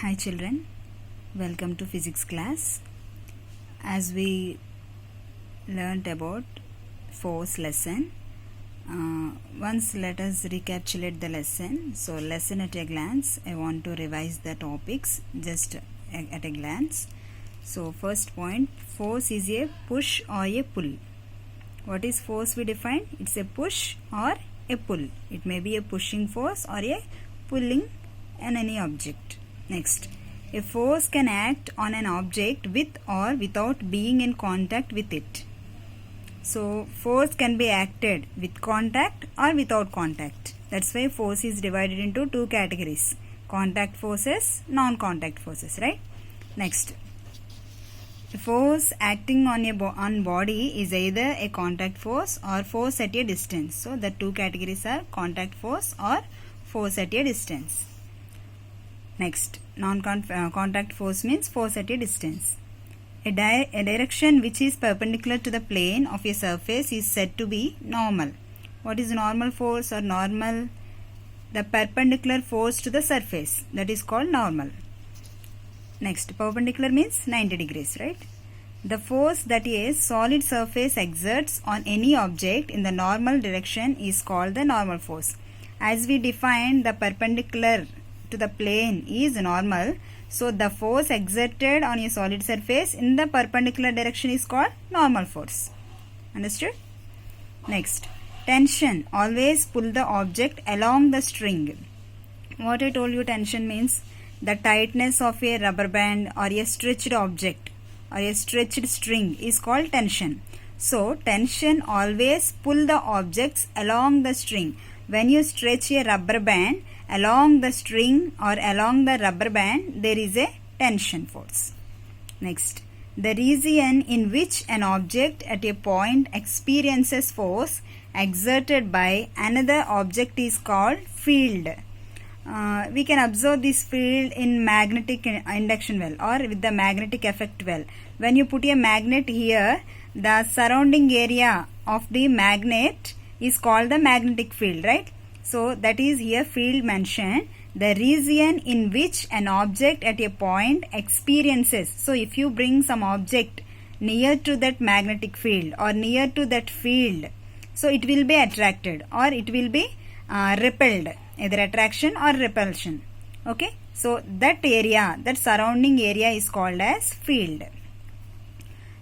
Hi children, welcome to physics class. As we learnt about force lesson, once let us recapitulate the lesson. So lesson at a glance, I want to revise the topics just at a glance. So first point, force is a push or a pull. What is force we define? It's a push or a pull. It may be a pushing force or a pulling on any object. Next, a force can act on an object with or without being in contact with it. So, force can be acted with contact or without contact. That's why force is divided into two categories. Contact forces, non-contact forces, right? Next, a force acting on body is either a contact force or force at a distance. So, the two categories are contact force or force at a distance. Next, non-contact force means force at a distance. A direction which is perpendicular to the plane of a surface is said to be normal. What is normal force or normal? The perpendicular force to the surface. That is called normal. Next, perpendicular means 90 degrees, right? The force that a solid surface exerts on any object in the normal direction is called the normal force. As we defined, the perpendicular to the plane is normal, so the force exerted on a solid surface in the perpendicular direction is called normal force. Understood? Next, tension. Always pull the object along the string. What I told you, tension means the tightness of a rubber band or a stretched object or a stretched string is called tension. So, tension always pull the objects along the string. When you stretch a rubber band along the string or along the rubber band, there is a tension force. Next, the region in which an object at a point experiences force exerted by another object is called field. We can observe this field in magnetic induction well or with the magnetic effect well. When you put a magnet here, the surrounding area of the magnet is called the magnetic field, right? So that is here field mentioned, the region in which an object at a point experiences. So if you bring some object near to that magnetic field or near to that field, so it will be attracted or it will be repelled, either attraction or repulsion. Okay, so that area, that surrounding area is called as field.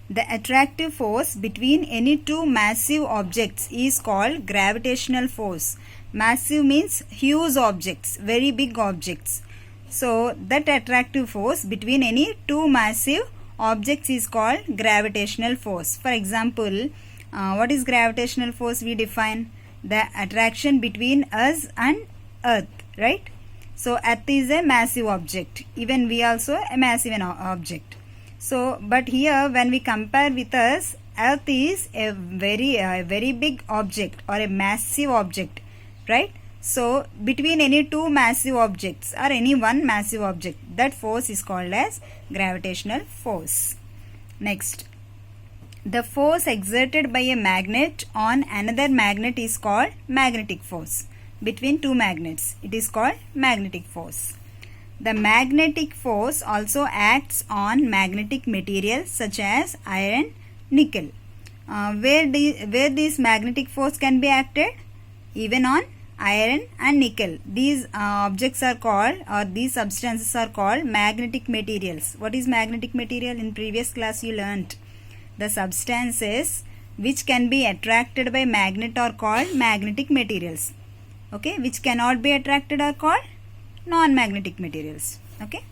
The attractive force between any two massive objects is called gravitational force. Massive means huge objects, very big objects. So, that attractive force between any two massive objects is called gravitational force. For example, what is gravitational force we define? The attraction between us and Earth, right? So, Earth is a massive object. Even we also a massive object. So, but here when we compare with us, Earth is a very big object or a massive object, right? So, between any two massive objects or any one massive object, that force is called as gravitational force. Next, the force exerted by a magnet on another magnet is called magnetic force. Between two magnets, it is called magnetic force. The magnetic force also acts on magnetic materials such as iron, nickel. Where this magnetic force can be acted? Even on iron and nickel. These objects are called, or these substances are called magnetic materials. What is magnetic material? In previous class you learnt. The substances which can be attracted by magnet are called magnetic materials. Okay, which cannot be attracted are called non-magnetic materials. Okay,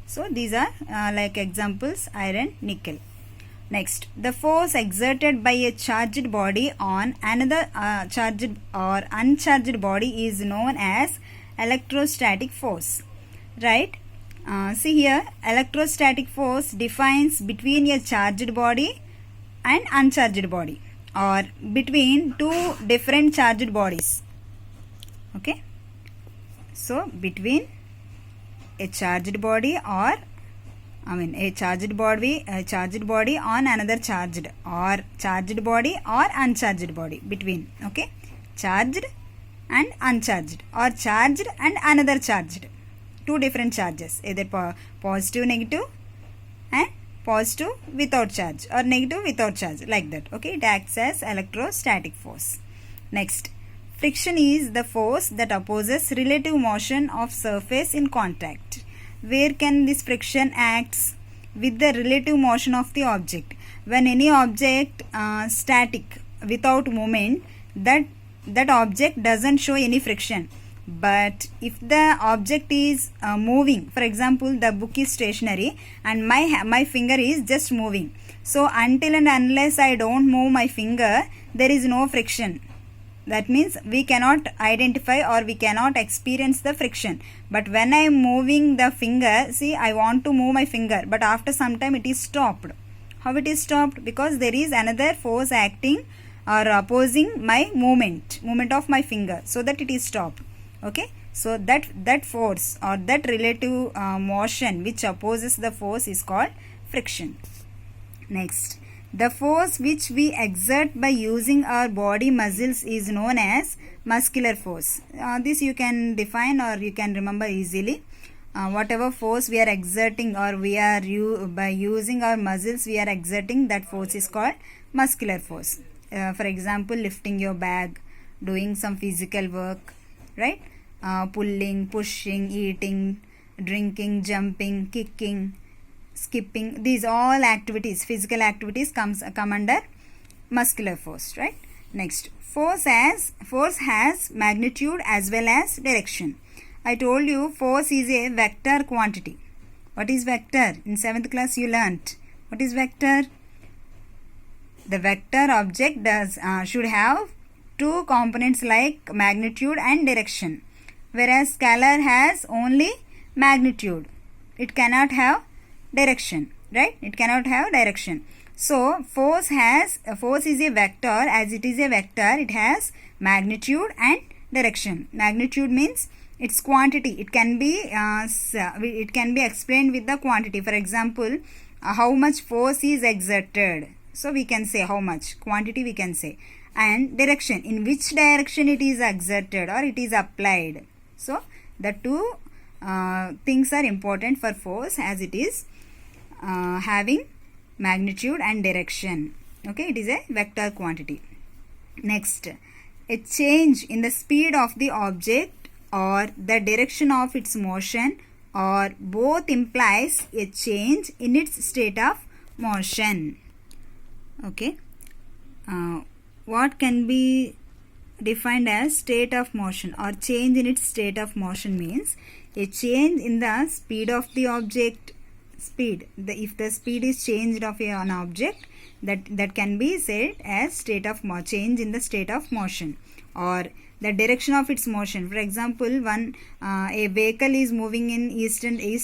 so these are like examples, iron, nickel. Next, the force exerted by a charged body on another charged or uncharged body is known as electrostatic force, right? See here, electrostatic force defines between a charged body and uncharged body or between two different charged bodies. Okay, so between a charged body or a charged body on another charged or charged body or uncharged body, between. Okay, charged and uncharged or charged and another charged. two different charges, either positive, negative, and positive without charge, or negative without charge, like that. Okay, it acts as electrostatic force. Next, friction is the force that opposes relative motion of surface in contact. Where can this friction acts? With the relative motion of the object. When any object static without movement, that object doesn't show any friction. But if the object is moving, for example, the book is stationary and my finger is just moving, so until and unless I don't move my finger, there is no friction. That means we cannot identify or we cannot experience the friction. But when I am moving the finger, see, I want to move my finger, but after some time it is stopped. How it is stopped? Because there is another force acting or opposing my movement of my finger, so that it is stopped. Okay, so that force or that relative motion which opposes the force is called friction. Next, the force which we exert by using our body muscles is known as muscular force. This you can define or you can remember easily. Whatever force we are exerting or by using our muscles we are exerting, that force is called muscular force. For example, lifting your bag, doing some physical work, right? Pulling, pushing, eating, drinking, jumping, kicking, skipping, these all activities, physical activities come under muscular force, right? Next, force has magnitude as well as direction. I told you force is a vector quantity. What is vector? In 7th class you learnt. What is vector? The vector object should have two components like magnitude and direction, whereas scalar has only magnitude. It cannot have direction, right? It cannot have direction. So force is a vector. As it is a vector, it has magnitude and direction. Magnitude means its quantity. It can be explained with the quantity. For example, how much force is exerted, so we can say how much quantity we can say. And direction, in which direction it is exerted or it is applied. So the two things are important for force, as it is having magnitude and direction. Okay, it is a vector quantity. Next, a change in the speed of the object or the direction of its motion or both implies a change in its state of motion. Okay, what can be defined as state of motion or change in its state of motion means a change in the speed of the object. If the speed is changed of an object, that can be said as state of change in the state of motion, or the direction of its motion. For example, a vehicle is moving in east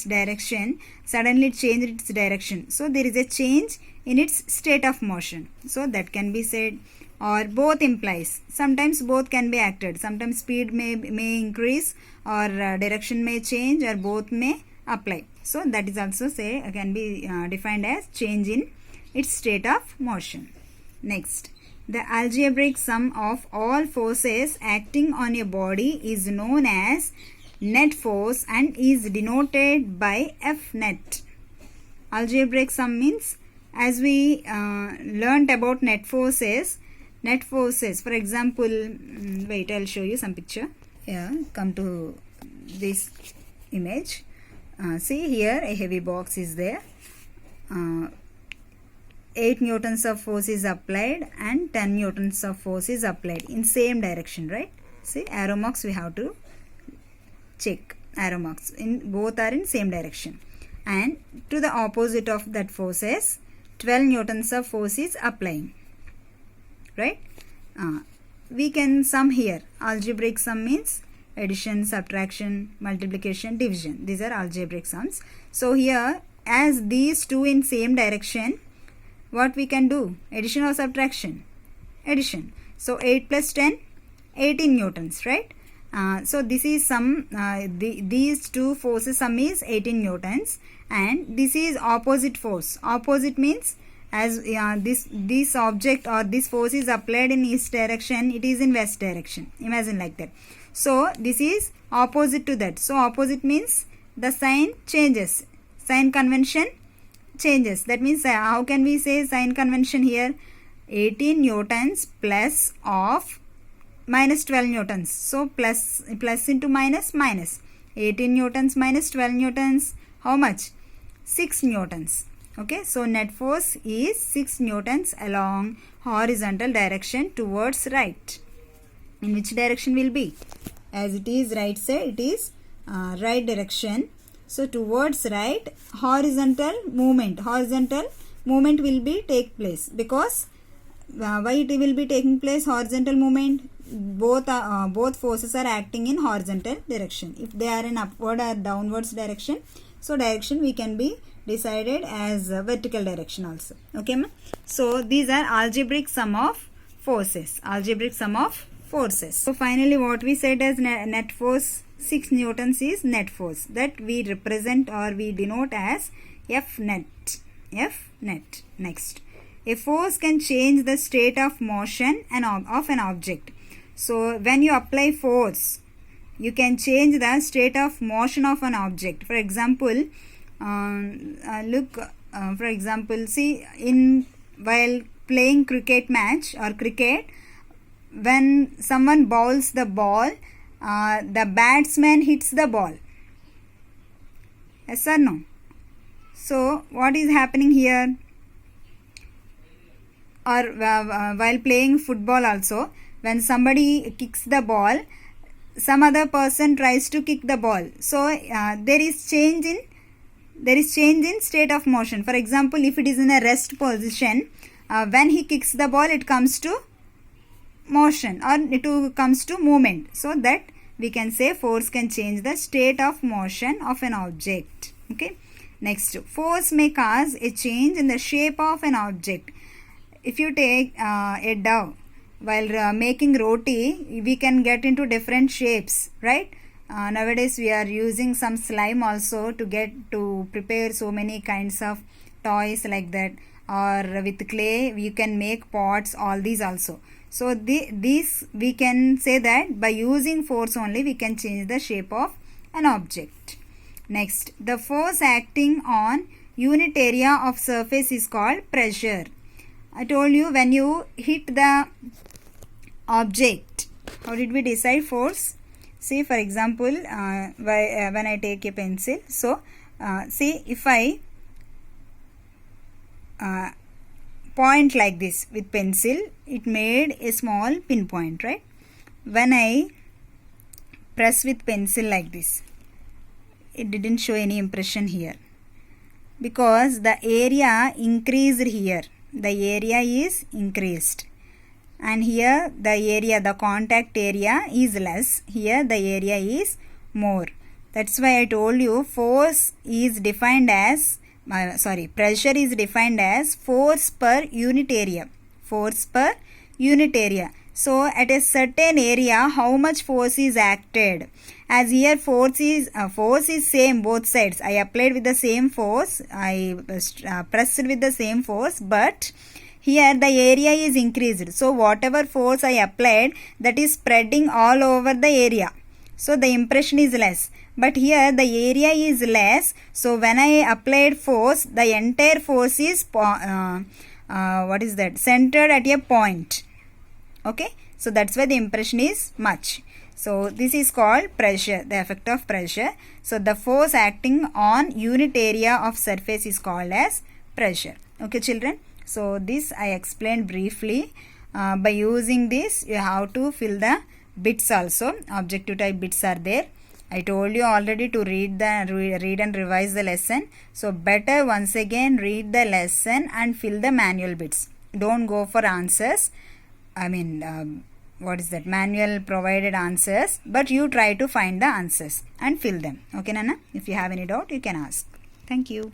direction, suddenly it changed its direction, so there is a change in its state of motion, so that can be said. Or both implies, sometimes both can be acted, sometimes speed may increase or direction may change, or both may apply, so that is also can be defined as change in its state of motion. Next, the algebraic sum of all forces acting on a body is known as net force and is denoted by F net. Algebraic sum means, as we learnt about net forces, for example, wait, I'll show you some picture. Come to this image. See here, a heavy box is there. 8 newtons of force is applied and 10 newtons of force is applied in same direction, right? See, arrow marks we have to check. Arrow marks in both are in same direction, and to the opposite of that forces 12 newtons of force is applying, right? We can sum here. Algebraic sum means addition, subtraction, multiplication, division. These are algebraic sums. So here, as these two in same direction, what we can do? Addition or subtraction? Addition. So 8 plus 10, 18 newtons, right? So this is sum. These two forces sum is 18 newtons, and this is opposite force. Opposite means, as this object or this force is applied in east direction, it is in west direction. Imagine like that. So this is opposite to that. So opposite means the sign changes. Sign convention changes. That means how can we say sign convention here? 18 newtons plus of minus 12 newtons. So plus into minus minus. 18 newtons minus 12 newtons. How much? 6 newtons. Okay, so net force is 6 newtons along horizontal direction towards right. In which direction will be? As it is right side, it is right direction. So towards right, horizontal movement will be take place. Because why it will be taking place horizontal movement? Both forces are acting in horizontal direction. If they are in upward or downwards direction, so direction we can be decided as vertical direction also. Okay, ma? So these are algebraic sum of forces. So finally what we said as net force 6 newtons is net force, that we represent or we denote as F net. Next, a force can change the state of motion of an object. So when you apply force, you can change the state of motion of an object. For example, see, while playing cricket match or cricket, when someone bowls the ball, the batsman hits the ball. Yes or no? So what is happening here? Or while playing football also, when somebody kicks the ball, some other person tries to kick the ball. So there is change in state of motion. For example, if it is in a rest position, when he kicks the ball, it comes to motion or it comes to movement. So that we can say force can change the state of motion of an object. Okay. Next, force may cause a change in the shape of an object. If you take a dough, while making roti, we can get into different shapes, right? Nowadays we are using some slime also to prepare so many kinds of toys like that, or with clay we can make pots, all these also. So these we can say that by using force only we can change the shape of an object. Next, the force acting on unit area of surface is called pressure. I told you when you hit the object, how did we decide force? See, for example, when I take a pencil, so see, if I point like this with pencil, it made a small pinpoint, right? When I press with pencil like this, it didn't show any impression here, because the area increased here. The area is increased, and here the contact area is less. Here the area is more. That's why I told you force is defined as pressure is defined as force per unit area. So at a certain area, how much force is acted? As here force is same both sides. I applied with the same force. I pressed with the same force, but here the area is increased. So whatever force I applied, that is spreading all over the area. So the impression is less. But here the area is less. So when I applied force, the entire force is centered at a point. Okay. So that's why the impression is much. So this is called pressure, the effect of pressure. So the force acting on unit area of surface is called as pressure. Okay, children. So this I explained briefly. By using this, you have to fill the bits also. Objective type bits are there. I told you already to read and revise the lesson. So better once again read the lesson and fill the manual bits. Don't go for answers. Manual provided answers, but you try to find the answers and fill them. Okay, Nana? If you have any doubt, you can ask. Thank you.